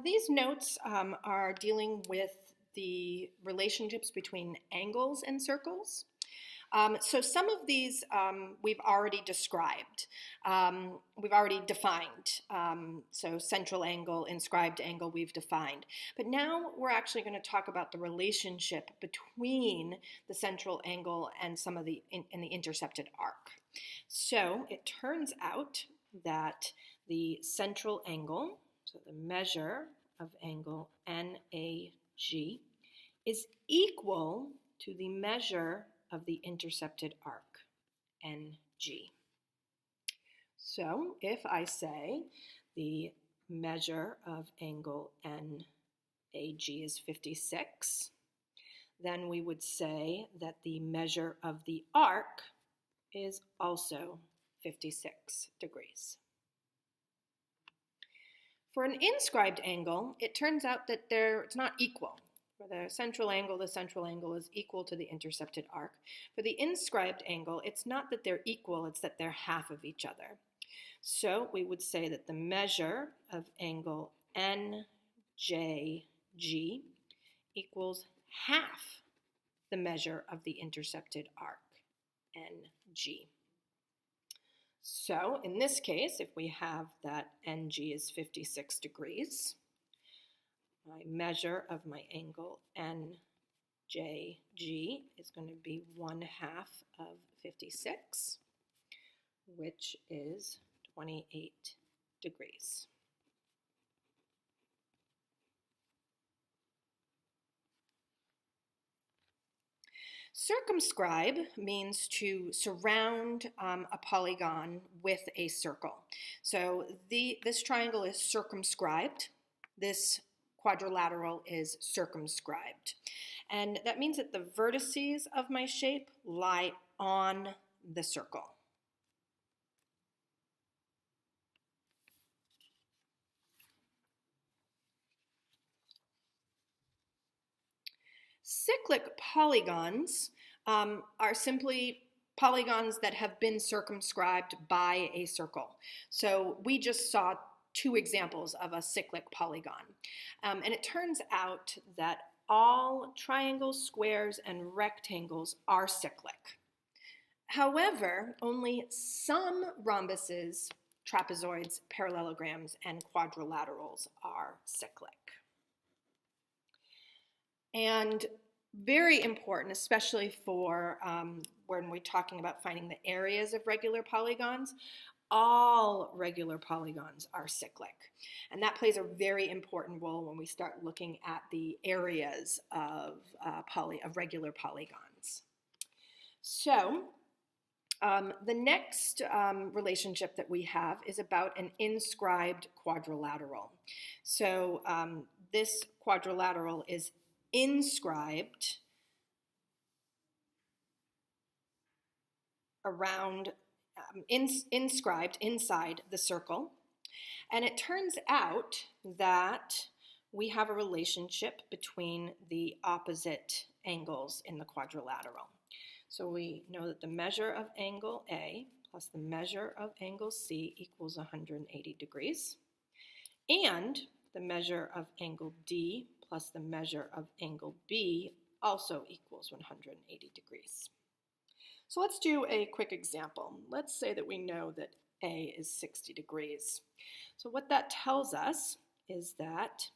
These notes are dealing with the relationships between angles and circles. So some of these we've already described, we've already defined. So central angle, inscribed angle we've defined. But now we're actually going to talk about the relationship between the central angle and some of the in the intercepted arc. So it turns out that the central angle, so the measure of angle NAG, is equal to the measure of the intercepted arc, NG. So if I say the measure of angle NAG is 56, then we would say that the measure of the arc is also 56 degrees. For an inscribed angle, it turns out that it's not equal. For the central angle is equal to the intercepted arc. For the inscribed angle, it's not that they're equal, it's that they're half of each other. So we would say that the measure of angle NJG equals half the measure of the intercepted arc, NG. So in this case, if we have that NG is 56 degrees, my measure of my angle NJG is going to be 1/2 of 56, which is 28 degrees. Circumscribe means to surround a polygon with a circle. So this triangle is circumscribed. This quadrilateral is circumscribed. And that means that the vertices of my shape lie on the circle. Cyclic polygons are simply polygons that have been circumscribed by a circle. So we just saw two examples of a cyclic polygon. And it turns out that all triangles, squares, and rectangles are cyclic. However, only some rhombuses, trapezoids, parallelograms, and quadrilaterals are cyclic. And very important, especially for when we're talking about finding the areas of regular polygons, all regular polygons are cyclic. And that plays a very important role when we start looking at the areas of regular polygons. So the next relationship that we have is about an inscribed quadrilateral. So this quadrilateral is inscribed around, inscribed inside the circle. And it turns out that we have a relationship between the opposite angles in the quadrilateral. So we know that the measure of angle A plus the measure of angle C equals 180 degrees. And the measure of angle D plus the measure of angle B also equals 180 degrees. So let's do a quick example. Let's say that we know that A is 60 degrees. So what that tells us is that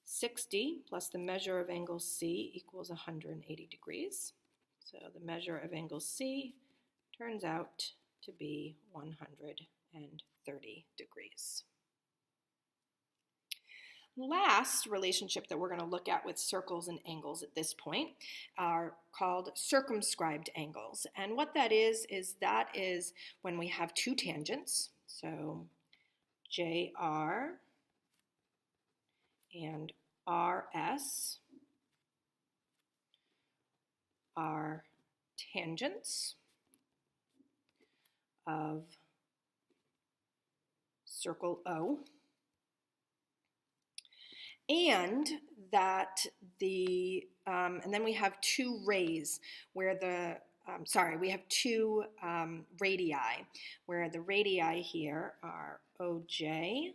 60 plus the measure of angle C equals 180 degrees. So the measure of angle C turns out to be 130 degrees. Last relationship that we're going to look at with circles and angles at this point are called circumscribed angles. And what that is when we have two tangents, so JR and RS are tangents of circle O. And that and then we have two rays where we have two radii, where the radii here are OJ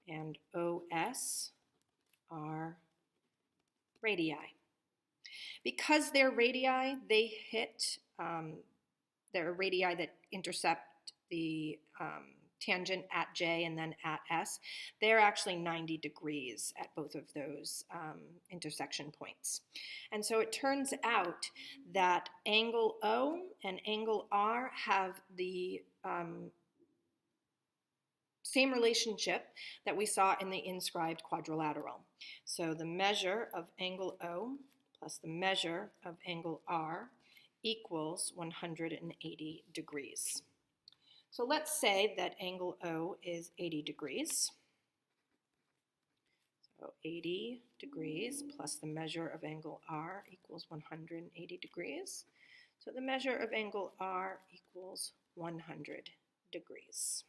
and OS are radii. Because they're radii, they hit, they're radii that intercept the tangent at J and then at S. They're actually 90 degrees at both of those intersection points. And so it turns out that angle O and angle R have the same relationship that we saw in the inscribed quadrilateral. So the measure of angle O plus the measure of angle R equals 180 degrees. So let's say that angle O is 80 degrees. So 80 degrees plus the measure of angle R equals 180 degrees. So the measure of angle R equals 100 degrees.